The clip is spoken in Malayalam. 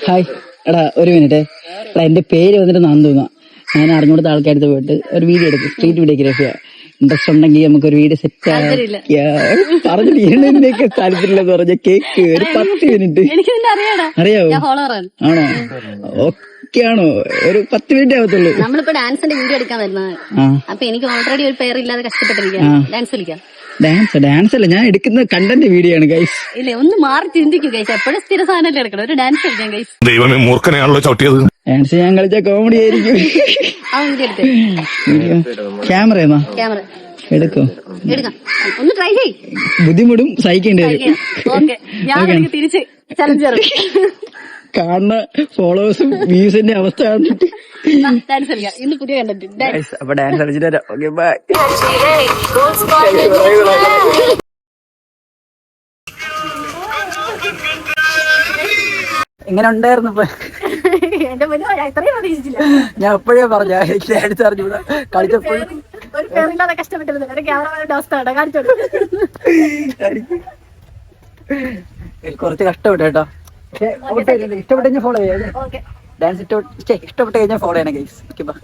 ഹായ് എടാ ഒരു മിനിറ്റ് എടാ എന്റെ പേര് വന്നിട്ട് നന്ദുന്ന. ഞാൻ അറിഞ്ഞുകൊടുത്ത ആൾക്കാരടുത്ത് പോയിട്ട് ഒരു വീഡിയോ എടുക്കും, സ്ട്രീറ്റ് വീഡിയോഗ്രാഫിയാ. ഇൻട്രസ്റ്റ് ഉണ്ടെങ്കിൽ നമുക്ക് ഒരു വീഡിയോ സെറ്റ് പറഞ്ഞിട്ട് താല്പര്യമില്ലെന്ന് പറഞ്ഞ കേക്ക് ഒരു 10 മിനിറ്റ് അറിയാവോ? ആണോ? ഓക്കെ ആണോ? ഒരു 10 മിനിറ്റ് ആവത്തുള്ളൂ. നമ്മളിപ്പോ ഡാൻസിന്റെ വീഡിയോ എടുക്കാൻ വരുന്നത്. അപ്പൊ എനിക്ക് ഓൾറെഡി ഒരു പേരില്ലാതെ കഷ്ടപ്പെട്ടിരിക്കാം. ഡാൻസ് കളിക്കാം. ഡാൻസ് അല്ല, ഞാൻ എടുക്കുന്ന കണ്ടന്റ് വീഡിയോ ആണ് ഗൈസ്. ഇല്ല, ഒന്ന് മാറി ചിന്തിക്കും ഗൈസ്. എപ്പോഴും സ്ഥിര സാധനം എടുക്കണം. ഒരു ഡാൻസ് കളിക്കാം ഗൈസ്. ദൈവമേ, മൂർഖനെയാണല്ലോ ചവിട്ടിയത്. ഡാൻസ് ഞാൻ കളിച്ച കോമഡി ആയിരിക്കും. ക്യാമറ എടുക്കും. ഒന്ന് ട്രൈ ചെയ്യ്. ബുദ്ധിമുട്ടും സഹിക്കേണ്ടി വരും. ഞാൻ തിരിച്ച് ചലഞ്ച് കാണുന്ന ഫോളോവേഴ്സും വ്യൂസിന്റെ അവസ്ഥ കണ്ടിട്ട് ഡാൻസ് കളിക്കാം. ഇന്ന് പുതിയ കണ്ടിട്ട് അപ്പൊ ഡാൻസ് കളിച്ചിട്ട് വരാം. Okay bye. എങ്ങനെ ഉണ്ടായിരുന്നു? ഞാൻ എപ്പോഴേ പറഞ്ഞ ഡാൻസ് അറിഞ്ഞൂടാ. കളിച്ചപ്പോഴും കുറച്ച് കഷ്ടപ്പെട്ടു കേട്ടോ. ഇഷ്ടപ്പെട്ട് കഴിഞ്ഞാൽ ഫോളോ ചെയ്യാം. ഡാൻസ് ഇഷ്ടപ്പെട്ട് കഴിഞ്ഞാൽ ഫോളോ ചെയ്യണം ഗൈസ്. Okay bye.